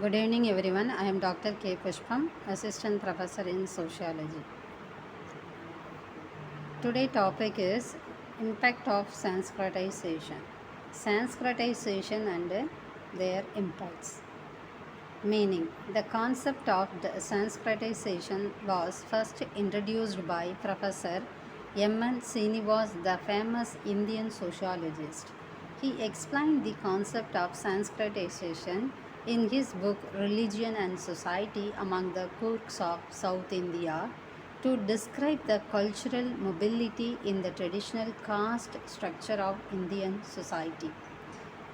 Good evening, everyone. I am Dr. K. Pushpam, Assistant Professor in Sociology. Today's topic is impact of Sanskritization. Sanskritization and their impacts. Meaning, the concept of the Sanskritization was first introduced by Professor M.N. Srinivas, the famous Indian sociologist. He explained the concept of Sanskritization in his book Religion and Society Among the Cooks of South India to describe the cultural mobility in the traditional caste structure of Indian society.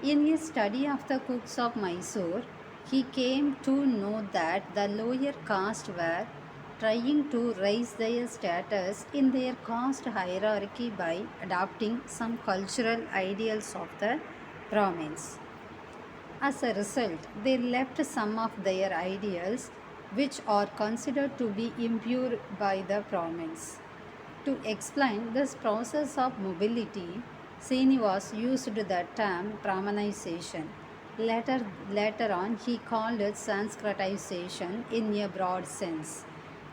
In his study of the cooks of Mysore, he came to know that the lower caste were trying to raise their status in their caste hierarchy by adopting some cultural ideals of the Brahmins. As a result, they left some of their ideals, which are considered to be impure by the Brahmins. To explain this process of mobility, Srinivas used the term Brahmanization. Later on, he called it Sanskritization in a broad sense.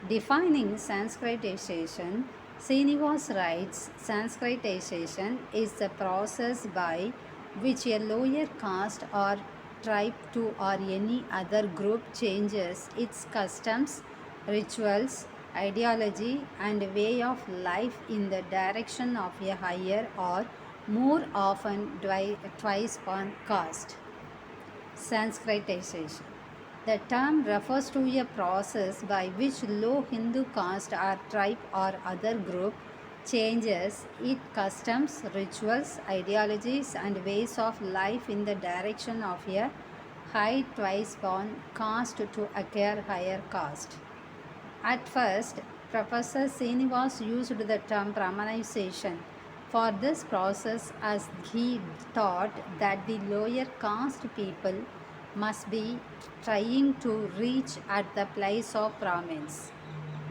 Defining Sanskritization, Srinivas writes Sanskritization is the process by which a lower caste or tribe to or any other group changes its customs, rituals, ideology, and way of life in the direction of a higher or more often twice on caste. Sanskritization. The term refers to a process by which low Hindu caste or tribe or other group changes its customs, rituals, ideologies, and ways of life in the direction of a high twice born caste to acquire higher caste. At first, Professor Srinivas used the term Brahmanization for this process as he thought that the lower caste people must be trying to reach at the place of Brahmins.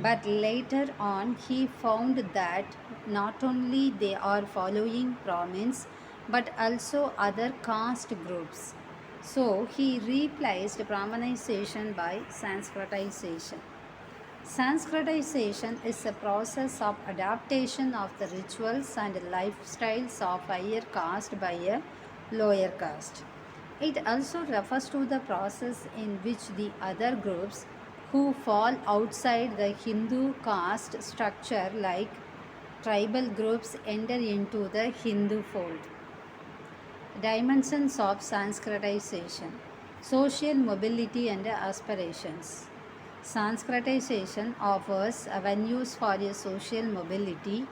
But later on, he found that not only they are following Brahmins but also other caste groups. So he replaced Brahmanization by Sanskritization. Sanskritization is a process of adaptation of the rituals and lifestyles of higher caste by a lower caste. It also refers to the process in which the other groups who fall outside the Hindu caste structure, like tribal groups, enter into the Hindu fold. Dimensions of Sanskritization: social mobility and aspirations. Sanskritization offers avenues for a social mobility,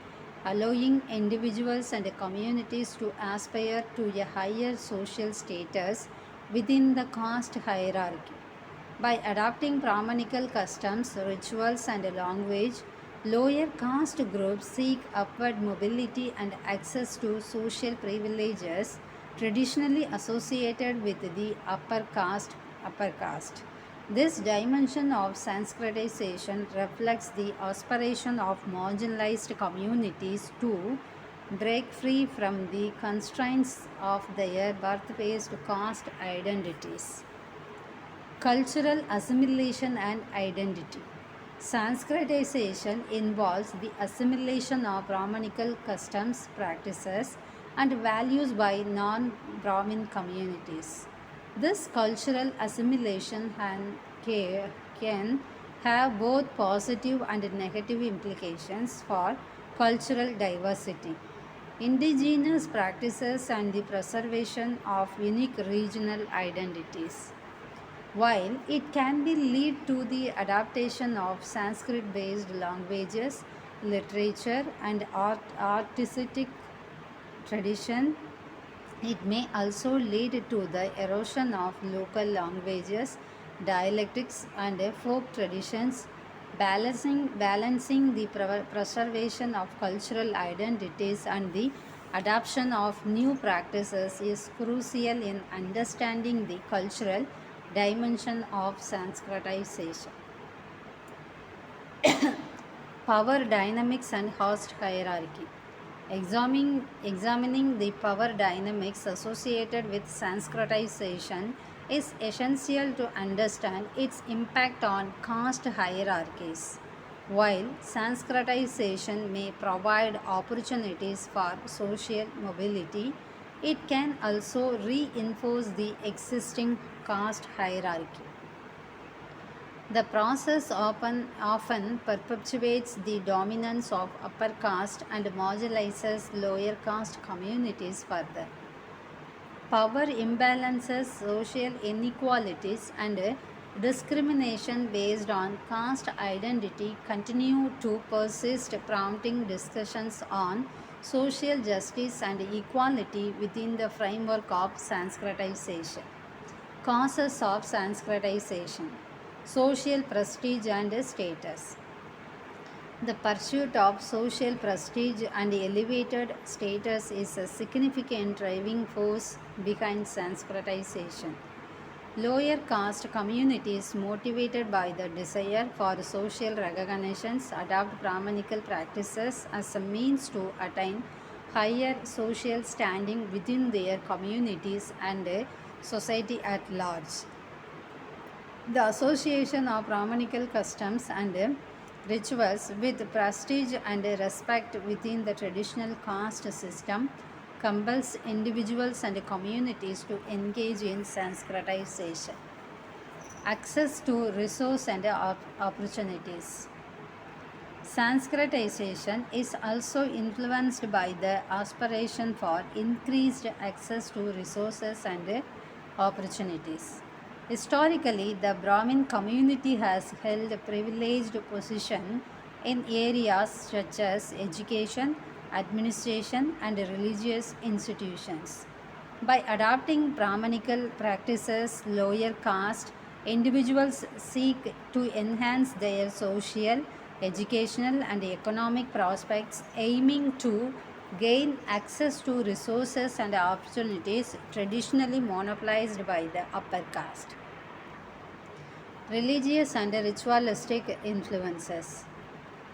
allowing individuals and communities to aspire to a higher social status within the caste hierarchy. By adopting Brahmanical customs, rituals, and language, lower caste groups seek upward mobility and access to social privileges traditionally associated with the upper caste. This dimension of Sanskritization reflects the aspiration of marginalized communities to break free from the constraints of their birth-based caste identities. Cultural assimilation and identity. Sanskritization involves the assimilation of Brahmanical customs, practices, and values by non Brahmin communities. This cultural assimilation can have both positive and negative implications for cultural diversity, indigenous practices, and the preservation of unique regional identities. While it can be lead to the adaptation of Sanskrit based languages, literature, and artistic tradition, it may also lead to the erosion of local languages, dialectics, and folk traditions. Balancing the preservation of cultural identities and the adoption of new practices is crucial in understanding the cultural dimension of Sanskritization. Power dynamics and caste hierarchy. Examining the power dynamics associated with Sanskritization is essential to understand its impact on caste hierarchies. While Sanskritization may provide opportunities for social mobility, it can also reinforce the existing caste hierarchy. The process often perpetuates the dominance of upper caste and marginalizes lower caste communities further. Power imbalances, social inequalities, and discrimination based on caste identity continue to persist, prompting discussions on social justice and equality within the framework of Sanskritization. Causes of Sanskritization: social prestige and status. The pursuit of social prestige and elevated status is a significant driving force behind Sanskritization. Lower caste communities, motivated by the desire for social recognitions, adopt Brahmanical practices as a means to attain higher social standing within their communities and society at large. The association of Brahmanical customs and rituals with prestige and respect within the traditional caste system compels individuals and communities to engage in Sanskritization. Access to resource and opportunities. Sanskritization is also influenced by the aspiration for increased access to resources and opportunities. Historically, the Brahmin community has held a privileged position in areas such as education, administration, and religious institutions. By adopting Brahmanical practices, lower caste individuals seek to enhance their social, educational, and economic prospects, aiming to gain access to resources and opportunities traditionally monopolized by the upper caste. Religious and ritualistic influences.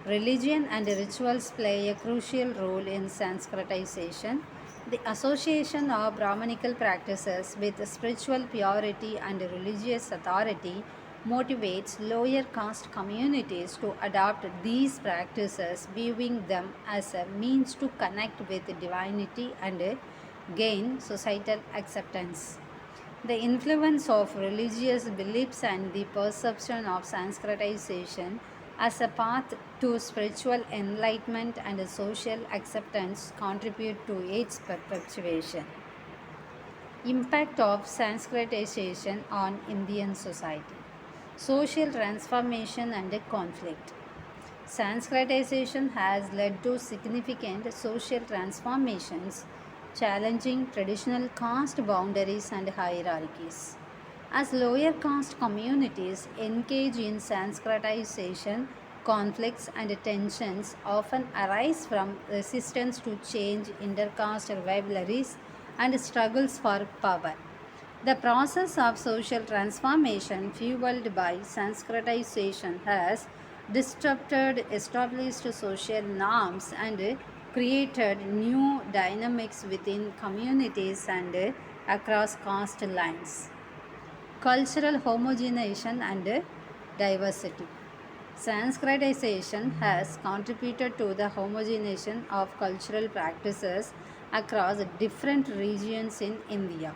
Religion and rituals play a crucial role in Sanskritization. The association of Brahmanical practices with spiritual purity and religious authority motivates lower caste communities to adopt these practices, viewing them as a means to connect with divinity and gain societal acceptance. The influence of religious beliefs and the perception of Sanskritization as a path to spiritual enlightenment and social acceptance contribute to its perpetuation. Impact of Sanskritization on Indian society. Social transformation and conflict. Sanskritization has led to significant social transformations, challenging traditional caste boundaries and hierarchies. As lower caste communities engage in Sanskritization, conflicts and tensions often arise from resistance to change, intercaste rivalries, and struggles for power. The process of social transformation fueled by Sanskritization has disrupted established social norms and created new dynamics within communities and across caste lines. Cultural homogenization and diversity. Sanskritization has contributed to the homogenization of cultural practices across different regions in India.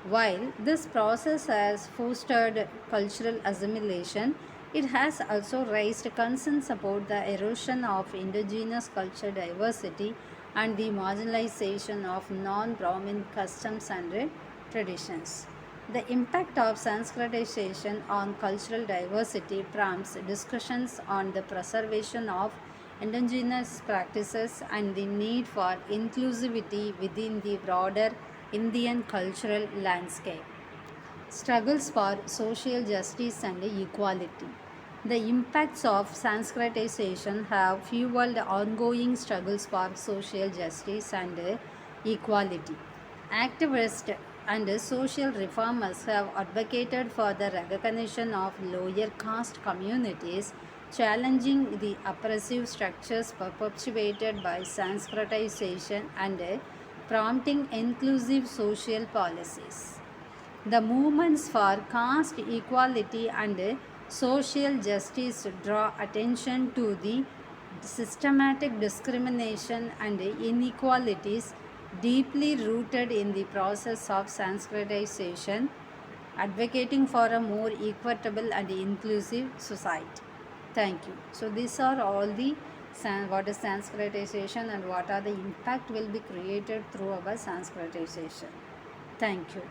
While this process has fostered cultural assimilation, it has also raised concerns about the erosion of indigenous culture diversity and the marginalization of non Brahmin customs and traditions. The impact of Sanskritization on cultural diversity prompts discussions on the preservation of indigenous practices and the need for inclusivity within the broader Indian cultural landscape. Struggles for social justice and equality. The impacts of Sanskritization have fueled ongoing struggles for social justice and equality. Activists and social reformers have advocated for the recognition of lower caste communities challenging the oppressive structures perpetuated by Sanskritization and prompting inclusive social policies. The movements for caste equality and social justice draw attention to the systematic discrimination and inequalities deeply rooted in the process of Sanskritization, advocating for a more equitable and inclusive society. Thank you. So these are all the what is Sanskritization and what are the impact will be created through our Sanskritization. Thank you.